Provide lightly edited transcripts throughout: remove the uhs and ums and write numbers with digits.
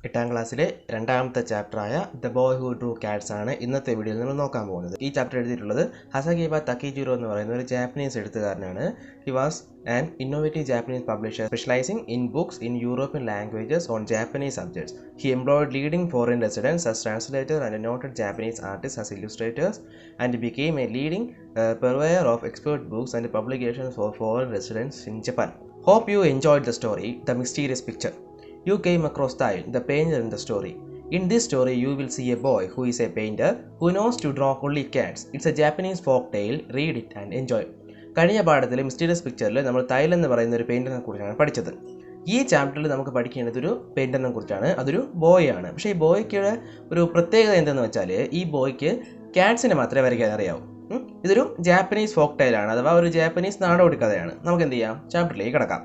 എട്ടാം ക്ലാസ്സിലെ രണ്ടാമത്തെ ചാപ്റ്ററായ the boy who drew cats ആണ് ഇന്നത്തെ വീഡിയോയിൽ നമ്മൾ നോക്കാൻ പോകുന്നത്. ഈ ചാപ്റ്റർ എഴുതിയിട്ടുള്ളത് ഹസഗീബ തക്കിജിറോ എന്ന് പറയുന്ന ഒരു ജാപ്പനീസ് എഴുത്തുകാരനാണ്. He was an innovative Japanese publisher specialising in books in European languages on Japanese subjects. He employed leading foreign residents as translators and noted Japanese artists as illustrators, and became a leading purveyor of expert books and publications for foreign residents in Japan. Hope you enjoyed the story, The Mysterious Picture. You came across Tile, the painter in the story. In this story, you will see a boy who is a painter who knows to draw only cats. It's a Japanese folk tale. Read it and enjoy. കഴിഞ്ഞ പാഠത്തിൽ mysterious പിക്ചറിൽ നമ്മൾ തൈൽ എന്ന് പറയുന്ന ഒരു പെയിൻറ്ററിനെ കുറിച്ചാണ് പഠിച്ചത്. ഈ ചാപ്റ്ററിൽ നമുക്ക് പഠിക്കേണ്ടത് ഒരു പെയിൻറ്ററിനെ കുറിച്ചാണ്. അതൊരു ബോയ് ആണ്. പക്ഷേ ഈ ബോയ്ക്ക് ഒരു പ്രത്യേകത എന്തെന്ന് വെച്ചാൽ ഈ ബോയ്ക്ക് ക്യാറ്റ്സിനെ മാത്രമേ വരയ്ക്കാൻ അറിയാവൂ. ഇതൊരു ജാപ്പനീസ് ഫോക്ക് ടൈലാണ്, അഥവാ ഒരു ജാപ്പനീസ് നാടോടി കഥയാണ്. നമുക്ക് എന്ത് ചെയ്യാം, ചാപ്റ്ററിലേക്ക് കിടക്കാം.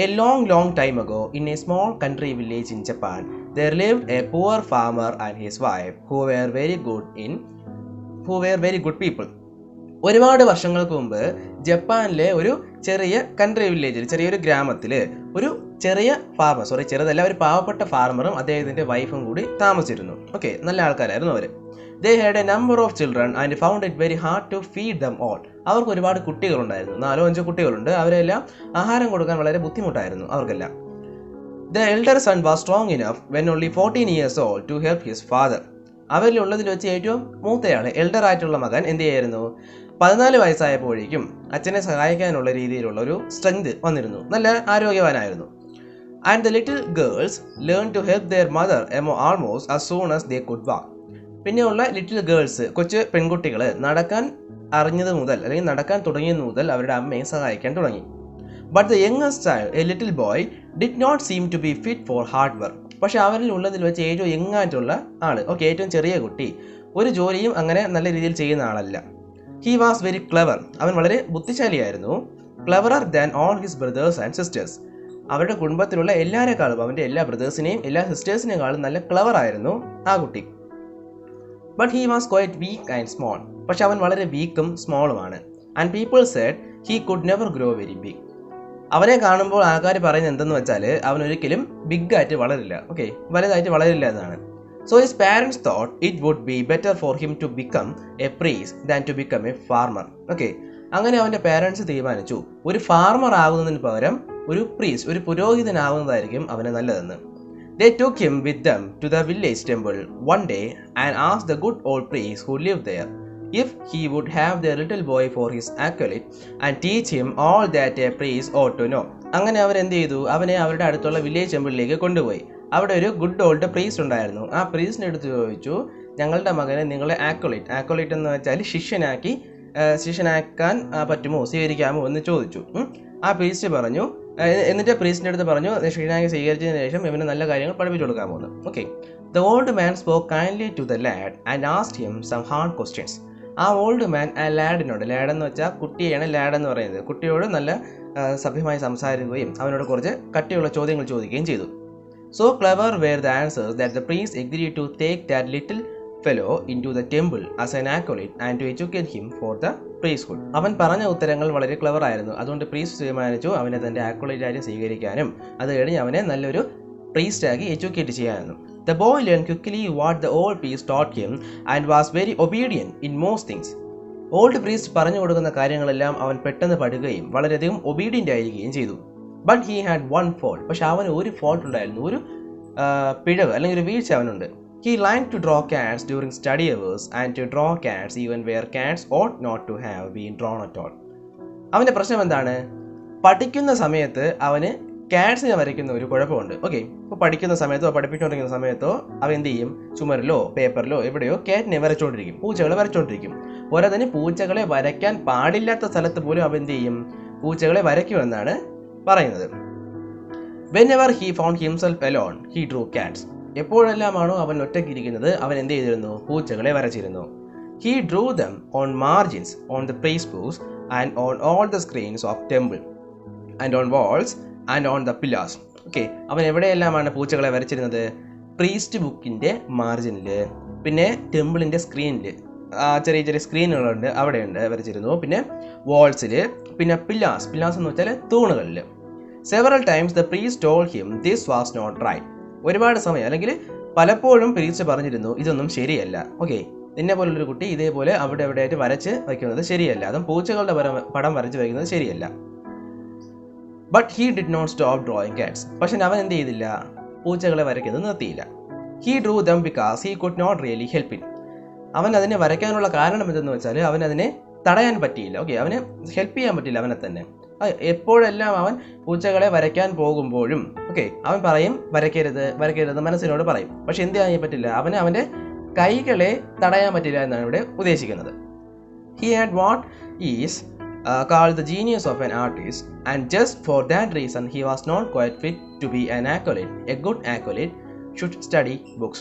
A long time ago, in a small country village in Japan, there lived a poor farmer and his wife who were very good people. ഒരുപാട് വർഷങ്ങൾക്ക് മുമ്പ് ജപ്പാനിലെ ഒരു ചെറിയ കൺട്രി വില്ലേജിൽ, ചെറിയൊരു ഗ്രാമത്തിൽ ഒരു ചെറിയ ഫാർമർ, ചെറുതല്ല, ഒരു പാവപ്പെട്ട ഫാർമറും അദ്ദേഹത്തിൻ്റെ വൈഫും കൂടി താമസിച്ചിരുന്നു. ഓക്കെ, നല്ല ആൾക്കാരായിരുന്നു അവർ. They had a number of children and found it very hard to feed them all. അവർക്ക് ഒരുപാട് കുട്ടികളുണ്ടായിരുന്നു, 4-5 കുട്ടികളുണ്ട്. അവരെല്ലാം ആഹാരം കൊടുക്കാൻ വളരെ ബുദ്ധിമുട്ടായിരുന്നു അവർക്കെല്ലാം. The elder son was strong enough when only 14 years old to help his father. അവരിലുള്ളതിൽ വെച്ച് ഏറ്റവും മൂത്തയാൾ, എൽഡർ ആയിട്ടുള്ള മകൻ എന്ത് ചെയ്യായിരുന്നു, 14 വയസ്സായപ്പോഴേക്കും അച്ഛനെ സഹായിക്കാനുള്ള രീതിയിലുള്ള ഒരു സ്ട്രെങ്ത് വന്നിരുന്നു, നല്ല ആരോഗ്യവാനായിരുന്നു. And the little girls learned to help their mother almost as soon as they could walk. പിന്നെയുള്ള ലിറ്റിൽ ഗേൾസ്, കൊച്ചു പെൺകുട്ടികൾ നടക്കാൻ അറിഞ്ഞത് മുതൽ, അല്ലെങ്കിൽ നടക്കാൻ തുടങ്ങിയത് മുതൽ അവരുടെ അമ്മയെ സഹായിക്കാൻ തുടങ്ങി. But the youngest child, a little boy, did not seem to be fit for hard work. പക്ഷേ അവരിൽ ഉള്ളതിൽ വെച്ച് ഏറ്റവും യങ്ങായിട്ടുള്ള ആൾ, ഓക്കെ, ഏറ്റവും ചെറിയ കുട്ടി, ഒരു ജോലിയും അങ്ങനെ നല്ല രീതിയിൽ ചെയ്യുന്ന ആളല്ല. He was very clever. അവൻ വളരെ ബുദ്ധിശാലിയായിരുന്നു. Cleverer than all his brothers and sisters. അവരുടെ കുടുംബത്തിലുള്ള എല്ലാവരെക്കാളും, അവൻ്റെ എല്ലാ ബ്രദേഴ്സിനെയും എല്ലാ സിസ്റ്റേഴ്സിനേക്കാളും നല്ല ക്ലെവർ ആയിരുന്നു ആ കുട്ടി. But he was quite weak and small. പക്ഷെ അവൻ വളരെ വീക്കും സ്മോളുമാണ്. And people said he could never grow very big. അവനെ കാണുമ്പോൾ ആൾക്കാർ പറയുന്നത് എന്തെന്ന് വെച്ചാൽ അവൻ ഒരിക്കലും ബിഗ് ആയിട്ട് വളരില്ല, ഓക്കെ, വലുതായിട്ട് വളരില്ല എന്നാണ്. So his parents thought it would be better for him to become a priest than to become a farmer. Okay, അങ്ങനെ അവൻ്റെ പാരൻസ് തീരുമാനിച്ചു ഒരു ഫാർമർ ആകുന്നതിന് പകരം ഒരു പ്രീസ്റ്റ്, ഒരു പുരോഹിതനാവുന്നതായിരിക്കും അവന് നല്ലതെന്ന്. They took him with them to the village temple one day and asked the good old priest who lived there if he would have their little boy for his acolyte and teach him all that a priest ought to know. അങ്ങനെ അവർ എന്ത് ചെയ്തു, അവനെ അവരുടെ അടുത്തുള്ള village ടെമ്പിളിലേക്ക് കൊണ്ടുപോയി. അവിടെ ഒരു good old priest ഉണ്ടായിരുന്നു. ആ പ്രീസ്റ്റിനെ എടുത്ത് ചോദിച്ചു, ഞങ്ങളുടെ മകനെ നിങ്ങളെ ആക്കോളിറ്റ് എന്ന് വെച്ചാൽ ശിഷ്യനാക്കാൻ പറ്റുമോ, സ്വീകരിക്കാമോ എന്ന് ചോദിച്ചു. ആ പ്രീസ്റ്റ് പറഞ്ഞു, എന്നിട്ട് പ്രീസ്റ്റിൻ്റെ അടുത്ത് പറഞ്ഞു ശിഷ്യനായി സ്വീകരിച്ചതിന് ശേഷം ഇവന് നല്ല കാര്യങ്ങൾ പഠിപ്പിച്ചു കൊടുക്കാൻ പോകുന്നു. Okay, the old man spoke kindly to the lad and asked him some hard questions. ആ ഓൾഡ് മാൻ ആ ലാഡിനോട്, ലാഡെന്ന് വെച്ചാൽ കുട്ടിയാണ് ലാഡെന്ന് പറയുന്നത്, കുട്ടിയോട് നല്ല സഭ്യമായി സംസാരിക്കുകയും അവനോട് കുറച്ച് കട്ടിയുള്ള ചോദ്യങ്ങൾ ചോദിക്കുകയും ചെയ്തു. So clever were the answers that the priest agreed to take that little fellow into the temple as an acolyte and to educate him for the priesthood. അവൻ പറഞ്ഞ ഉത്തരങ്ങൾ വളരെ ക്ലെവർ ആയിരുന്നു. അതുകൊണ്ട് പ്രീസ്റ്റ് തീരുമാനിച്ചു അവനെ തൻ്റെ ആക്കോളൈറ്റ് ആയിട്ട് സ്വീകരിക്കാനും അത് കഴിഞ്ഞ് അവനെ നല്ലൊരു പ്രീസ്റ്റാക്കി എഡ്യൂക്കേറ്റ് ചെയ്യാനും. The boy learned quickly what the old priest taught him and was very obedient in most things. Old priest പറഞ്ഞു കൊടുക്കുന്ന കാര്യങ്ങളെല്ലാം അവൻ പെട്ടെന്ന് പഠിക്കുകയും വളരെയധികം ഒബീഡിയൻ്റ് ആയിരിക്കുകയും ചെയ്തു. But he had one fault. പക്ഷെ അവന് ഒരു ഫോൾട്ട് ഉണ്ടായിരുന്നു, ഒരു പിഴവ് അല്ലെങ്കിൽ ഒരു വീഴ്ച അവനുണ്ട്. He liked to draw cats during study hours and to draw cats even where cats ought not to have been drawn at all. അവൻ്റെ പ്രശ്നം എന്താണ്, പഠിക്കുന്ന സമയത്ത് അവന് കാറ്റ്സിനെ വരയ്ക്കുന്ന ഒരു കുഴപ്പമുണ്ട്. ഓക്കെ, ഇപ്പോൾ പഠിക്കുന്ന സമയത്തോ പഠിപ്പിച്ചുകൊണ്ടിരിക്കുന്ന സമയത്തോ അവൻ എന്ത് ചെയ്യും, ചുമരിലോ പേപ്പറിലോ എവിടെയോ കാറ്റിനെ വരച്ചുകൊണ്ടിരിക്കും, പൂച്ചകളെ വരച്ചുകൊണ്ടിരിക്കും. പോരാതെ പൂച്ചകളെ വരയ്ക്കാൻ പാടില്ലാത്ത സ്ഥലത്ത് പോലും അവൻ എന്ത് ചെയ്യും, പൂച്ചകളെ വരയ്ക്കുമെന്നാണ് പറയുന്നത്. Whenever he found himself alone, he drew cats. എപ്പോഴെല്ലാമാണോ അവൻ ഒറ്റയ്ക്കിരിക്കുന്നത് അവൻ എന്ത് ചെയ്തിരുന്നു, പൂച്ചകളെ വരച്ചിരുന്നു. He drew them on margins, on the priest books and on all the screens of temple and on walls and on the pillars. Okay, അവൻ എവിടെയെല്ലാമാണ് പൂച്ചകളെ വരച്ചിരുന്നത്, priest ബുക്കിൻ്റെ മാർജിനിൽ, പിന്നെ ടെമ്പിളിൻ്റെ സ്ക്രീനിൽ, ചെറിയ ചെറിയ സ്ക്രീനുകളുണ്ട് അവിടെയുണ്ട് വരച്ചിരുന്നു, പിന്നെ വാൾസിൽ, പിന്നെ പില്ലാസ് എന്ന് വെച്ചാൽ തൂണുകളിൽ. Several times the priest told him this was not right. ഒരുപാട് സമയം അല്ലെങ്കിൽ പലപ്പോഴും പ്രീസ്റ്റ് പറഞ്ഞിരുന്നു ഇതൊന്നും ശരിയല്ല. ഓക്കെ, നിന്നെ പോലുള്ളൊരു കുട്ടി ഇതേപോലെ അവിടെ എവിടെയായിട്ട് വരച്ച് വയ്ക്കുന്നത് ശരിയല്ല, അതും പൂച്ചകളുടെ പടം വരച്ച് വയ്ക്കുന്നത് ശരിയല്ല. But he did not stop drawing cats. പക്ഷെ അവൻ എന്ത് ചെയ്തില്ല, പൂച്ചകളെ വരയ്ക്കുന്നത് നിർത്തിയില്ല. He drew them because he could not really help it. അവൻ അതിനെ വരയ്ക്കാനുള്ള കാരണം എന്തെന്ന് വെച്ചാൽ അവൻ അതിനെ തടയാൻ പറ്റിയില്ല. ഓക്കെ, അവന് ഹെൽപ്പ് ചെയ്യാൻ പറ്റില്ല അവനെ തന്നെ. എപ്പോഴെല്ലാം അവൻ പൂച്ചകളെ വരയ്ക്കാൻ പോകുമ്പോഴും അവൻ പറയും വരയ്ക്കരുത് വരയ്ക്കരുത്, മനസ്സിനോട് പറയും. പക്ഷെ എന്ത് ചെയ്യാൻ പറ്റില്ല, അവൻ്റെ കൈകളെ തടയാൻ പറ്റില്ല എന്നാണ് ഇവിടെ ഉദ്ദേശിക്കുന്നത്. He had what is called the genius of an artist, and just for that reason he was not quite fit to be an acolyte. A good acolyte should study books.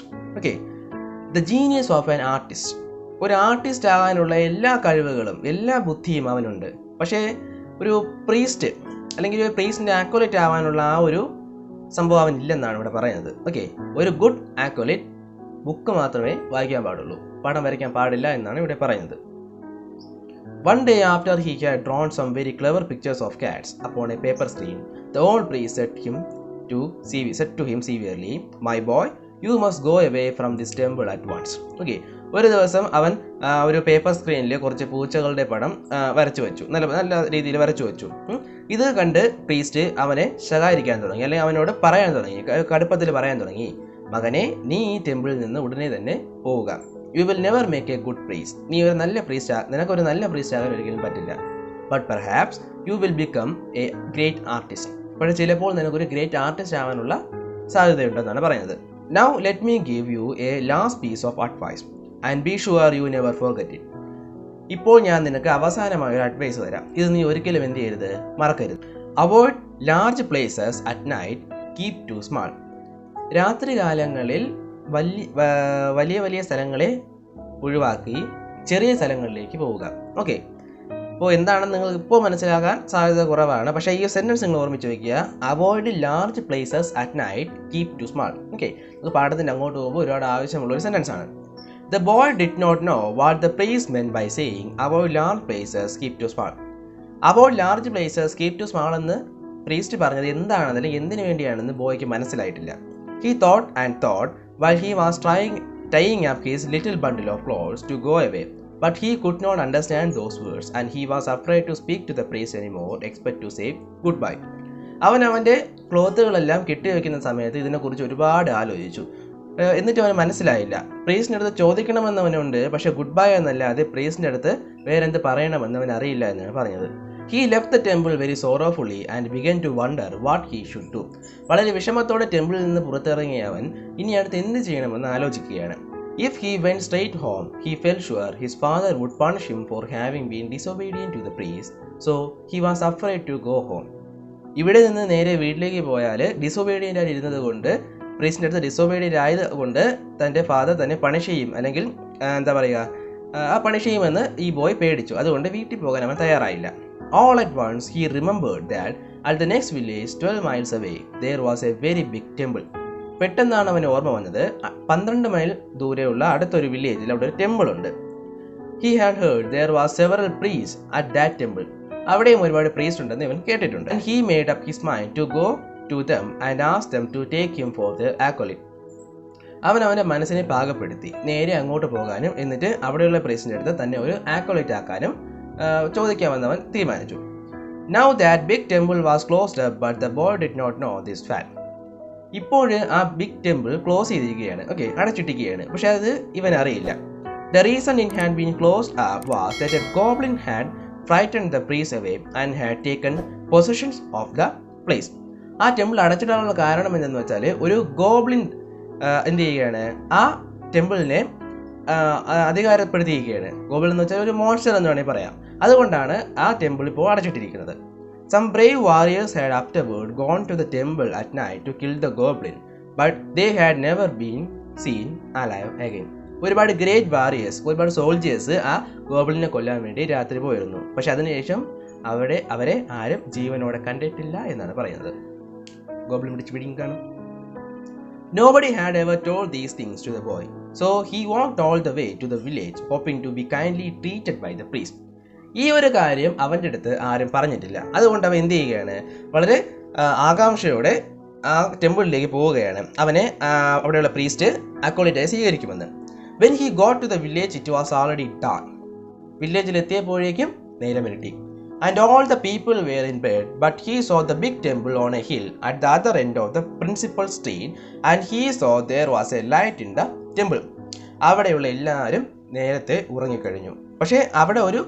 The genius of an artist. ഒരു artist ആകാനുള്ള എല്ലാ കഴിവുകളും എല്ലാ ബുദ്ധിയും അവനുണ്ട്. പക്ഷേ ഒരു priest അല്ലെങ്കിൽ ഒരു പ്രീസ്റ്റിൻ്റെ ആക്കോലേറ്റ് ആവാനുള്ള ആ ഒരു സംഭവം അവനില്ലെന്നാണ് ഇവിടെ പറയുന്നത്. ഒരു ഗുഡ് ആക്കോലേറ്റ് ബുക്ക് മാത്രമേ വായിക്കാൻ പാടുള്ളൂ, പടം വരയ്ക്കാൻ പാടില്ല എന്നാണ് ഇവിടെ പറയുന്നത്. One day after he had drawn some very clever pictures of cats upon a paper screen, the old priest said to him severely, "My boy, you must go away from this temple at once." ഒരു ദിവസം അവൻ ഒരു paper സ്ക്രീനിൽ കുറച്ച് പൂച്ചകളുടെ പടം വരച്ചു വെച്ചു, നല്ല രീതിയിൽ വരച്ചു വെച്ചു. ഇത് കണ്ട് പ്രീസ്റ്റ് അവനെ ശകാരിക്കാൻ തുടങ്ങി, അല്ലെങ്കിൽ അവനോട് പറയാൻ തുടങ്ങി, കടുപ്പത്തിൽ പറയാൻ തുടങ്ങി, മകനെ, നീ ഈ ടെമ്പിളിൽ നിന്ന് ഉടനെ തന്നെ പോവുക. You will never make a good priest. നിനക്കൊരു നല്ല പ്രീസ്റ്റ് ആകാൻ ഒരിക്കലും പറ്റില്ല. But perhaps you will become a great artist. പക്ഷേ ചിലപ്പോൾ നിനക്കൊരു ഗ്രേറ്റ് ആർട്ടിസ്റ്റ് ആവാനുള്ള സാധ്യതയുണ്ടെന്നാണ് പറയുന്നത്. Now let me give you a last piece of advice and be sure you never forget it. ഇപ്പോൾ ഞാൻ നിനക്ക് അവസാനമായ ഒരു അഡ്വൈസ് തരാം, ഇത് നീ ഒരിക്കലും എന്ത് ചെയ്യരുത്, മറക്കരുത്. Avoid large places at night, keep to small. രാത്രി കാലങ്ങളിൽ വലിയ വലിയ സ്ഥലങ്ങളെ ഒഴിവാക്കി ചെറിയ സ്ഥലങ്ങളിലേക്ക് പോവുക. അപ്പോൾ എന്താണെന്ന് നിങ്ങൾക്ക് ഇപ്പോൾ മനസ്സിലാക്കാൻ സാധ്യത കുറവാണ്. പക്ഷേ ഈ സെൻറ്റൻസ് നിങ്ങൾ ഓർമ്മിച്ച് വയ്ക്കുക. Avoid large places at night, keep to small. ഇത് പാഠത്തിൻ്റെ അങ്ങോട്ട് പോകുമ്പോൾ ഒരുപാട് ആവശ്യമുള്ള ഒരു സെൻറ്റൻസ് ആണ്. The boy did not know what the priest meant by saying avoid large places, keep to small. Avoid large places, keep to small എന്ന് priest പറഞ്ഞത് എന്താണെന്ന് അല്ലെങ്കിൽ എന്തിനു വേണ്ടിയാണെന്ന് ബോയ്ക്ക് മനസ്സിലായിട്ടില്ല. He thought and thought while he was tying up his little bundle of clothes to go away, but he could not understand those words and he was afraid to speak to the priest anymore, except to say goodbye. അവൻ്റെ ക്ലോത്തുകളെല്ലാം കെട്ടിവെക്കുന്ന സമയത്ത് ഇതിനെക്കുറിച്ച് ഒരുപാട് ആലോചിച്ചു. എന്നിട്ട് അവന് മനസ്സിലായില്ല. പ്രീസിൻ്റെ അടുത്ത് ചോദിക്കണമെന്ന് അവനുണ്ട്, പക്ഷേ ഗുഡ് ബൈ എന്നല്ലാതെ പ്രീസിൻ്റെ അടുത്ത് വേറെന്ത് പറയണമെന്ന് അവൻ അറിയില്ല എന്നാണ് പറഞ്ഞത്. He left the temple very sorrowfully and began to wonder what he should do. വളരെ വിഷമത്തോടെ ടെമ്പിളിൽ നിന്ന് പുറത്തിറങ്ങിയ അവൻ ഇനി അടുത്ത് എന്ത് ചെയ്യണമെന്ന് ആലോചിക്കുകയാണ്. If he went straight home, he felt sure his father would punish him for having been disobedient to the priest, so he was afraid to go home. ഇവിടെ നിന്ന് നേരെ വീട്ടിലേക്ക് പോയാൽ ഡിസൊബീഡിയൻ്റ് ആയി ഇരുന്നത് കൊണ്ട്, പ്രീസ്റ്റിൻ്റെ അടുത്ത് ഡിസൊബീഡിയൻ്റ് ആയത് കൊണ്ട് തൻ്റെ ഫാദർ തന്നെ പണിഷ് ചെയ്യും, അല്ലെങ്കിൽ എന്താ പറയുക, പണിഷ് ചെയ്യുമെന്ന് ഈ ബോയ് പേടിച്ചു. അതുകൊണ്ട് വീട്ടിൽ പോകാൻ അവൻ തയ്യാറായില്ല. All at once he remembered that at the next village 12 miles away there was a very big temple. പെട്ടെന്നാണ് അവന് ഓർമ്മ വന്നത്, 12 മൈൽ ദൂരെയുള്ള അടുത്തൊരു വില്ലേജിൽ അവിടെ ഒരു ടെമ്പിൾ ഉണ്ട്. He had heard there was several priests at that temple. അവിടെയും ഒരുപാട് പ്രീസ്റ്റ് ഉണ്ടെന്ന് ഇവൻ കേട്ടിട്ടുണ്ട്. And he made up his mind to go to them and ask them to take him for their acolyte. അവൻ്റെ മനസ്സിനെ പാകപ്പെടുത്തി നേരെ അങ്ങോട്ട് പോകാനും എന്നിട്ട് അവിടെയുള്ള പ്രീസ്റ്റിൻ്റെ അടുത്ത് തന്നെ ഒരു ആക്കോലൈറ്റ് ആക്കാനും ചോദിക്കാമെന്ന് അവൻ തീരുമാനിച്ചു. Now that big temple was closed up, but the boy did not know this fact. ഇപ്പോൾ ആ ബിഗ് ടെമ്പിൾ ക്ലോസ് ചെയ്തിരിക്കുകയാണ്, അടച്ചിട്ടിരിക്കുകയാണ്. പക്ഷെ അത് ഇവൻ അറിയില്ല. The reason it had been closed up was that a goblin had frightened the priest away and had taken possession of the place. ആ temple അടച്ചിടാനുള്ള കാരണം എന്തെന്ന് വെച്ചാൽ ഒരു ഗോബ്ലിൻ എന്ത് ചെയ്യുകയാണ്, ആ ടെമ്പിളിനെ അധികാരപ്പെടുത്തിയിരിക്കുകയാണ്. ഗോബ്ലിൻ എന്ന് വെച്ചാൽ ഒരു മോൺസ്റ്റർ എന്ന് വേണമെങ്കിൽ പറയാം. അതുകൊണ്ടാണ് ആ ടെമ്പിൾ ഇപ്പോൾ അടച്ചിട്ടിരിക്കുന്നത്. Some brave warriors had afterward gone to the temple at night to kill the goblin, but they had never been seen alive again. ഒരുപാട് ഗ്രേറ്റ് വാരിയേഴ്സ്, ഒരുപാട് സോൾജേഴ്സ് ആ ഗോബ്ലിനെ കൊല്ലാൻ വേണ്ടി രാത്രി പോയിരുന്നു. പക്ഷെ അതിനുശേഷം അവരെ ആരും ജീവനോടെ കണ്ടിട്ടില്ല എന്നാണ് പറയുന്നത്. ഗോബ്ലിൻ പിടിച്ച് പിടിക്കാണ്. Nobody had ever told these things to the boy, so he walked all the way to the village, hoping to be kindly treated by the priest. ഈ ഒരു കാര്യം അവൻ്റെ അടുത്ത് ആരും പറഞ്ഞിട്ടില്ല. അതുകൊണ്ട് അവൻ എന്ത് ചെയ്യുകയാണ്, വളരെ ആകാംക്ഷയോടെ ആ ടെമ്പിളിലേക്ക് പോവുകയാണ്. അവനെ അവിടെയുള്ള പ്രീസ്റ്റ് അക്കോളിറ്റായി സ്വീകരിക്കുമെന്ന്. When he got to the village it was already ഡാൺ. വില്ലേജിലെത്തിയപ്പോഴേക്കും നേരം ഇരുട്ടി. And all the people were in bed, but he saw the big temple on a hill at the other end of the principal street, and he saw there was a light in the temple. അവിടെയുള്ള എല്ലാവരും നേരത്തെ ഉറങ്ങിക്കഴിഞ്ഞു. പക്ഷേ അവിടെ ഒരു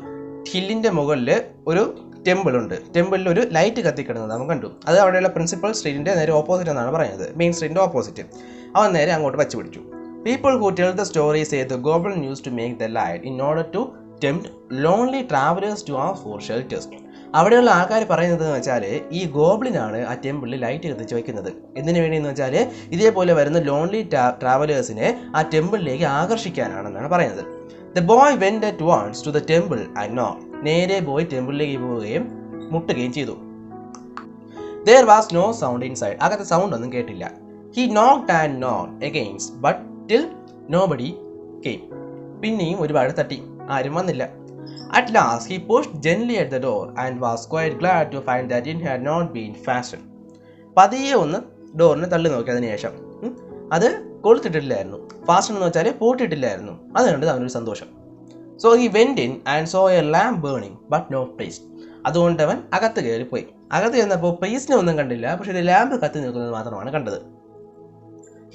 ഹില്ലിൻ്റെ മുകളിൽ ഒരു temple ഉണ്ട്. ടെമ്പിളിൽ ഒരു ലൈറ്റ് കത്തിക്കിടുന്നത് അവൻ കണ്ടു. അത് അവിടെയുള്ള പ്രിൻസിപ്പൽ സ്ട്രീറ്റിൻ്റെ നേരെ ഓപ്പോസിറ്റ് എന്നാണ് പറയുന്നത്, മെയിൻ സ്ട്രീറ്റിൻ്റെ ഓപ്പോസിറ്റ്. അവൻ നേരെ അങ്ങോട്ട് വച്ച് പിടിച്ചു. People who tell the story say the goblin used to make the light in order to tempt lonely travelers to ask for shelters. അവിടെയുള്ള ആൾക്കാർ പറയുന്നത് എന്ന് വെച്ചാൽ ഈ ഗോബ്ലിനാണ് ആ ടെമ്പിളിൽ ലൈറ്റ് കത്തിച്ച് വയ്ക്കുന്നത്. എന്തിനു വേണ്ടിയെന്ന് വെച്ചാൽ ഇതേപോലെ വരുന്ന ലോൺലി ട്രാവലേഴ്സിനെ ആ ടെമ്പിളിലേക്ക് ആകർഷിക്കാനാണെന്നാണ് പറയുന്നത്. The boy went at once to the temple and knocked. നേരെ പോയി ടെമ്പിളിലേക്ക് പോവുകയും മുട്ടുകയും ചെയ്തു. There was no sound inside. അകത്തെ സൗണ്ട് ഒന്നും കേട്ടില്ല. He knocked and knocked again, but till nobody came. പിന്നെയും ഒരുപാട് തട്ടി, ആരും വന്നില്ല. At last he pushed gently at the door and was quite glad to find that it had not been fastened. പതിയെ ഒന്ന് ഡോറിനെ തള്ളി നോക്കി. അതിന് ശേഷം അത് കൊളുത്തിട്ടില്ലായിരുന്നു. ഫാസ്റ്റൺ എന്ന് വെച്ചാൽ പൂട്ടിയിട്ടില്ലായിരുന്നു. അത് കണ്ടത് അവനൊരു സന്തോഷം. So he went in and saw a lamp burning but no priest. അതുകൊണ്ട് അവൻ അകത്ത് കയറിപ്പോയി. അകത്ത് ചെന്നപ്പോൾ പ്രീസ്റ്റിനെ ഒന്നും കണ്ടില്ല, പക്ഷെ ഒരു ലാമ്പ് കത്തി നിൽക്കുന്നത് മാത്രമാണ് കണ്ടത്.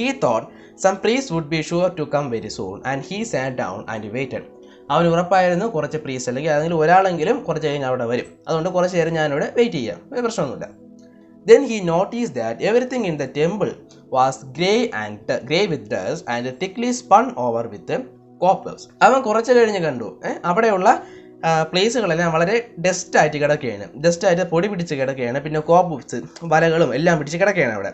He thought some priest would be sure to come very soon, and he sat down and waited. അവന് ഉറപ്പായിരുന്നു കുറച്ച് പ്രീസ്റ്റ് അല്ലെങ്കിൽ ഏതെങ്കിലും ഒരാളെങ്കിലും കുറച്ച് കഴിഞ്ഞ് അവിടെ വരും. അതുകൊണ്ട് കുറച്ച് നേരം ഞാനിവിടെ വെയിറ്റ് ചെയ്യാം, ഒരു പ്രശ്നമൊന്നുമില്ല. Then he noticed that everything in the temple was grey with dust and thickly spun over with cobwebs. അവൻ കുറച്ച് കഴിഞ്ഞ് കണ്ടു അവിടെയുള്ള പ്ലേസുകളെല്ലാം വളരെ ഡസ്റ്റായിട്ട് കിടക്കുകയാണ്. ഡസ്റ്റായിട്ട് പൊടി പിടിച്ച് കിടക്കുകയാണ്. പിന്നെ കോബ്വെബ്സ്, വലകളും എല്ലാം പിടിച്ച് കിടക്കുകയാണ് അവിടെ.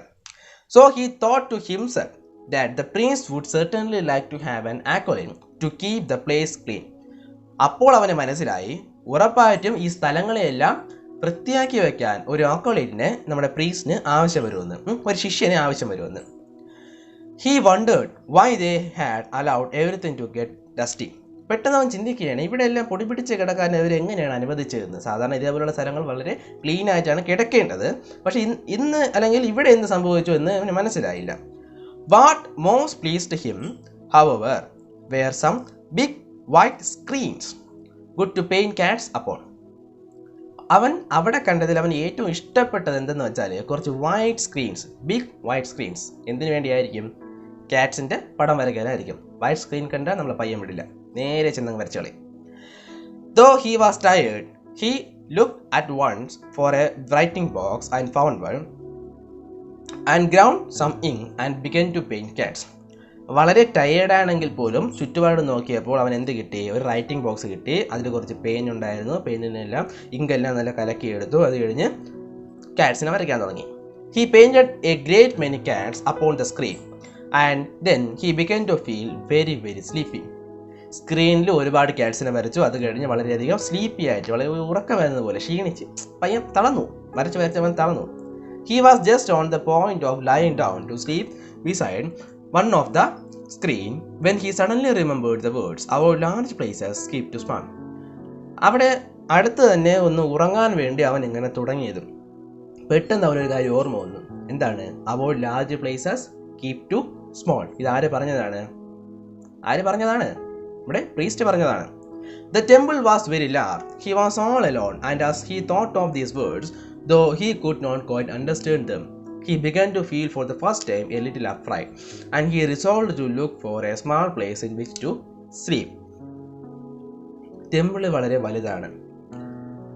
So he thought to himself that the priest would certainly like to have an acolyte to keep the place clean. അപ്പോൾ അവന് മനസ്സിലായി ഉറപ്പായിട്ടും ഈ സ്ഥലങ്ങളെയെല്ലാം വൃത്തിയാക്കി വയ്ക്കാൻ ഒരു അക്കോളൈറ്റിനെ നമ്മുടെ പ്രീസ്റ്റിന് ആവശ്യം വരുമെന്ന്, ഒരു ശിഷ്യനെ ആവശ്യം വരുമെന്ന്. He wondered why they had allowed everything to get dusty. പെട്ടെന്ന് അവൻ ചിന്തിക്കുകയാണ്, ഇവിടെ എല്ലാം പൊടി പിടിച്ച് കിടക്കാൻ അവർ എങ്ങനെയാണ് അനുവദിച്ചതെന്ന്. സാധാരണ ഇതേപോലുള്ള സ്ഥലങ്ങൾ വളരെ ക്ലീൻ ആയിട്ടാണ് കിടക്കേണ്ടത്. പക്ഷേ ഇന്ന് അല്ലെങ്കിൽ ഇവിടെ എന്ത് സംഭവിച്ചു എന്ന് അവന് മനസ്സിലായില്ല. What most pleased him, however, were some big white screens good to paint cats upon. അവൻ അവിടെ കണ്ടതിൽ അവൻ ഏറ്റവും ഇഷ്ടപ്പെട്ടത് എന്തെന്ന് വെച്ചാൽ കുറച്ച് white screens, big white screens. എന്തിനു വേണ്ടിയായിരിക്കും? കാറ്റ്സിൻ്റെ പടം വരയ്ക്കാനായിരിക്കും. വൈറ്റ് സ്ക്രീൻ കണ്ടാൽ നമ്മൾ പയ്യൻ വിടില്ല, നേരെ ചെന്നങ്ങ് വരച്ചു കളയും. Though he was tired, he looked at once for a writing box and found one and ground some ink and began to paint cats. വളരെ ടയേർഡാണെങ്കിൽ പോലും ചുറ്റുപാട് നോക്കിയപ്പോൾ അവൻ എന്ത് കിട്ടി? ഒരു റൈറ്റിംഗ് ബോക്സ് കിട്ടി. അതിൽ കുറച്ച് പെയിൻ ഉണ്ടായിരുന്നു. പെയിനിനെല്ലാം ഇങ്കെല്ലാം നല്ല കലക്കിയെടുത്തു. അത് കഴിഞ്ഞ് കാറ്റ്സിനെ വരയ്ക്കാൻ തുടങ്ങി. He painted a great many cats upon the screen and then he began to feel very very sleepy. സ്ക്രീനിൽ ഒരുപാട് കാറ്റ്സിനെ വരച്ചു. അത് കഴിഞ്ഞ് വളരെയധികം സ്ലീപ്പി ആയിട്ട്, വളരെ ഉറക്കം വരുന്നത് പോലെ ക്ഷീണിച്ച് പയ്യൻ തളർന്നു. വരച്ചവൻ തളർന്നു. He was just on the point of lying down to sleep beside one of the screen when he suddenly remembered the words "Our large places keep to span." അവിടെ അടുത്ത് തന്നെ ഒന്ന് ഉറങ്ങാൻ വേണ്ടി അവൻ ഇങ്ങനെ തുടങ്ങിയതും പെട്ടെന്ന് അവനൊരു കാര്യം ഓർമ്മ വന്നു. എന്താണ്? "Our large places keep to small." ഇത് ആര് പറഞ്ഞതാണ്? ഇവിടെ പ്രീസ്റ്റ് പറഞ്ഞതാണ്. The temple was very large. He was all alone, and as he thought of these words, though he could not quite understand them, he began to feel for the first time a little afraid, and he resolved to look for a small place in which to sleep. Temple വളരെ വലുതാണ്,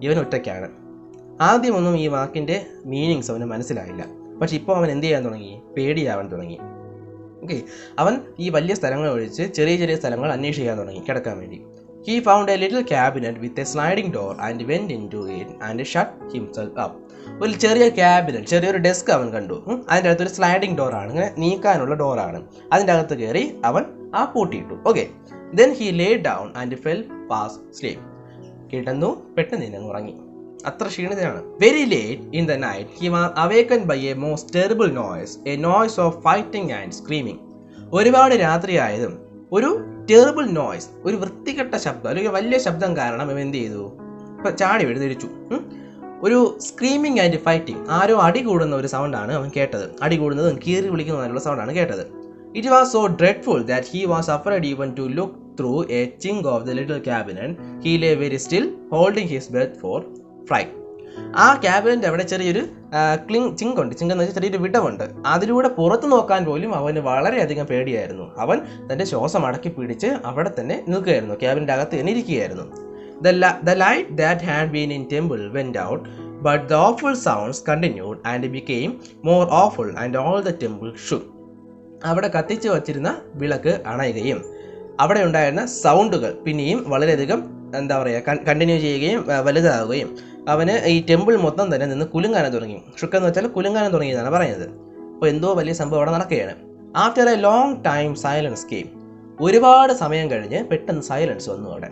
ഇവൻ ഒറ്റയ്ക്കാണ്. ആദ്യമൊന്നും ഈ വാക്കിൻ്റെ meanings അവന് മനസ്സിലായില്ല. പക്ഷെ ഇപ്പോൾ അവൻ എന്ത് ചെയ്യാൻ തുടങ്ങി? പേടിയാവാൻ തുടങ്ങി. ഓക്കെ, അവൻ ഈ വലിയ സ്ഥലങ്ങൾ ഒഴിച്ച് ചെറിയ ചെറിയ സ്ഥലങ്ങൾ അന്വേഷിക്കാൻ തുടങ്ങി കിടക്കാൻ വേണ്ടി. He found a little cabinet with a sliding door and went into it and shut himself up. ഒരു ചെറിയ ക്യാബിനറ്റ്, ചെറിയൊരു ഡെസ്ക് അവൻ കണ്ടു. അതിൻ്റെ അകത്തൊരു സ്ലൈഡിങ് ഡോറാണ്, ഇങ്ങനെ നീക്കാനുള്ള ഡോറാണ്. അതിൻ്റെ അകത്ത് കയറി അവൻ ആ പൂട്ടിയിട്ടു. Okay, then he lay down and fell fast asleep. കിടന്നു, പെട്ടെന്ന് തന്നെ ഉറങ്ങി. അത്ര ക്ഷീണിതനാണ്. Very late in the night he was awakened by a most terrible noise, a noise of fighting and screaming. ഒരുപാട് രാത്രിയായതും ഒരു ടെറിബിൾ നോയ്സ്, ഒരു വൃത്തികെട്ട ശബ്ദം അല്ലെങ്കിൽ വലിയ ശബ്ദം കാരണം ഇവൻ എന്ത് ചെയ്തു? ഇപ്പം ചാടി എഴുന്നേൽച്ചു. ഒരു സ്ക്രീമിങ് ആൻഡ് ഫൈറ്റിംഗ്, ആരോ അടി കൂടുന്ന ഒരു സൗണ്ടാണ് അവൻ കേട്ടത്. അടി കൂടുന്നതും കീറി വിളിക്കുന്നതിനുള്ള സൗണ്ടാണ് കേട്ടത്. It was so dreadful that he was afraid even to look through a chink of the little cabinet. He lay very still, holding his breath for fright. ആ ക്യാബിനറ്റ് അവിടെ ചെറിയൊരു ചിങ്കുണ്ട്. ചിങ്കെന്ന് വെച്ചാൽ ചെറിയൊരു വിടവുണ്ട്. അതിലൂടെ പുറത്ത് നോക്കാൻ പോലും അവന് വളരെയധികം പേടിയായിരുന്നു. അവൻ തൻ്റെ ശ്വാസം അടക്കി പിടിച്ച് അവിടെ തന്നെ നിൽക്കുകയായിരുന്നു, ക്യാബിൻ്റെ അകത്ത് തന്നെ ഇരിക്കുകയായിരുന്നു. The light that had been in temple went out, but the awful sounds continued and became more awful, and all the temple shook. അവിടെ കത്തിച്ചു വച്ചിരുന്ന വിളക്ക് അണയുകയും അവിടെ ഉണ്ടായിരുന്ന സൗണ്ടുകൾ പിന്നെയും വളരെയധികം കണ്ടിന്യൂ ചെയ്യുകയും വലുതാവുകയും അവന് ഈ ടെമ്പിൾ മൊത്തം തന്നെ നിന്ന് കുലുങ്ങാനം തുടങ്ങി. ഷുക്കെന്ന് വെച്ചാൽ കുലുങ്ങാനം തുടങ്ങിയെന്നാണ് പറയുന്നത്. അപ്പോൾ എന്തോ വലിയ സംഭവം അവിടെ നടക്കുകയാണ്. After a long time silence came. ഒരുപാട് സമയം കഴിഞ്ഞ് പെട്ടെന്ന് സൈലൻസ് വന്നു അവിടെ.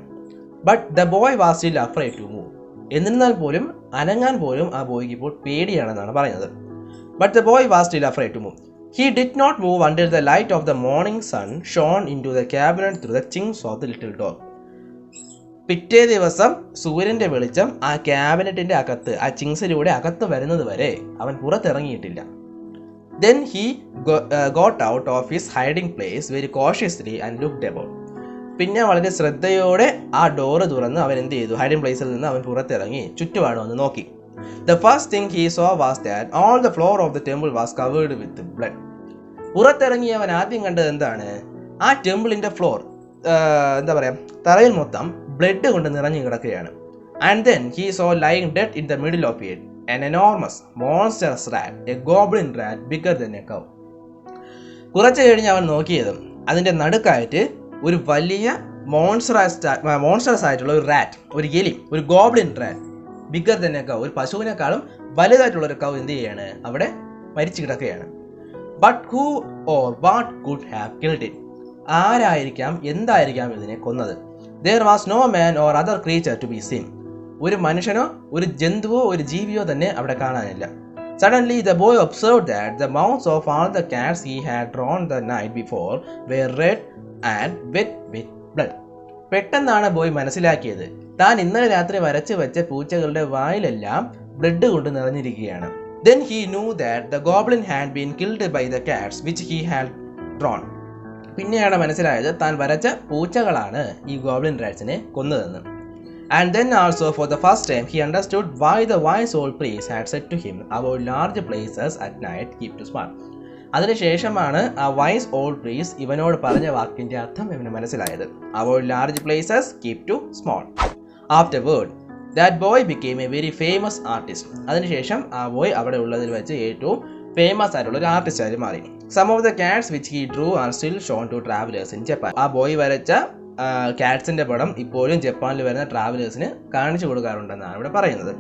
But the boy was still afraid to move. എന്നിരുന്നാൽ പോലും അനങ്ങാൻ പോലും ആ ബോയ്ക്ക് ഇപ്പോൾ പേടിയാണെന്നാണ് പറയുന്നത്. But the boy was still afraid to move. He did not move until the light of the morning sun shone into the cabinet through the chinks of the little door. പിറ്റേ ദിവസം സൂര്യൻ്റെ വെളിച്ചം ആ ക്യാബിനറ്റിൻ്റെ അകത്ത്, ആ ചിങ്സിലൂടെ അകത്ത് വരുന്നത് വരെ അവൻ പുറത്തിറങ്ങിയിട്ടില്ല. Then he got out of his hiding place very cautiously and looked about. പിന്നെ വളരെ ശ്രദ്ധയോടെ ആ ഡോറ് തുറന്ന് അവൻ എന്ത് ചെയ്തു? ഹൈഡിംഗ് പ്ലേസിൽ നിന്ന് അവൻ പുറത്തിറങ്ങി ചുറ്റുപാടും ഒന്ന് നോക്കി. The first thing he saw was that all the floor of the temple was covered with blood. പുറത്തിറങ്ങി അവൻ ആദ്യം കണ്ടത് എന്താണ്? ആ ടെമ്പിളിൻ്റെ ഫ്ലോർ, തറയിൽ മൊത്തം ബ്ലഡ് കൊണ്ട് നിറഞ്ഞു കിടക്കുകയാണ്. And then he saw lying dead in the middle of it an enormous monstrous rat, a goblin rat bigger than a cow. കുറച്ച് കഴിഞ്ഞ് അവൻ നോക്കിയതും അതിൻ്റെ നടുക്കായിട്ട് ഒരു വലിയ മോൺസ്റ്ററസ് ആയിട്ടുള്ള ഒരു റാറ്റ്, ഒരു എലി, ഒരു ഗോബ്ലിൻ റാറ്റ്, ബിഗർ തന്നെ കൗ, ഒരു പശുവിനേക്കാളും വലുതായിട്ടുള്ളൊരു കൗ എന്ത് ചെയ്യാണ്? അവിടെ മരിച്ചു കിടക്കുകയാണ്. But who or what could have killed it? ആരായിരിക്കാം, എന്തായിരിക്കാം ഇതിനെ കൊന്നത്? There was no man or other creature to be seen. ഒരു മനുഷ്യനോ ഒരു ജന്തുവോ ഒരു ജീവിയോ തന്നെ അവിടെ കാണാനില്ല. Suddenly the boy observed that the mouths of all the cats he had drawn the night before were red and wet with blood. പെട്ടെന്നാണ് boy മനസ്സിലാക്കിയത്, താൻ ഇന്നലെ രാത്രി വരച്ച് വെച്ച പൂച്ചകളുടെ വായിലെല്ലാം ബ്ലഡ് കൊണ്ട് നിറഞ്ഞിരിക്കുകയാണ്. Then he knew that the goblin had been killed by the cats which he had drawn. പിന്നെയാണ് മനസ്സിലായത് താൻ വരച്ച പൂച്ചകളാണ് ഈ goblin റാറ്റ്സിനെ കൊന്നതെന്ന്. And then also for the first time he understood why the wise old priest had said to him, avoid large places at night, keep to small. അതിനുശേഷമാണ് ആ vice old priest ഇവനോട് പറഞ്ഞ വാക്കിൻ്റെ അർത്ഥം ഇവന് മനസ്സിലായത്. Avoid large places, keep to small. Afterward that boy became a very famous artist. അതിനുശേഷം ആ ബോയ് അവിടെ ഉള്ളതിൽ വെച്ച് ഏറ്റവും ഫേമസ് ആയിട്ടുള്ള ഒരു ആർട്ടിസ്റ്റ് ആയി മാറി. Some of the cats which he drew are still shown to travellers in Japan. ആ ബോയ് വരച്ച കാറ്റ്സിൻ്റെ പടം ഇപ്പോഴും ജപ്പാനിൽ വരുന്ന ട്രാവലേഴ്സിന് കാണിച്ചു കൊടുക്കാറുണ്ടെന്നാണ് ഇവിടെ പറയുന്നത്.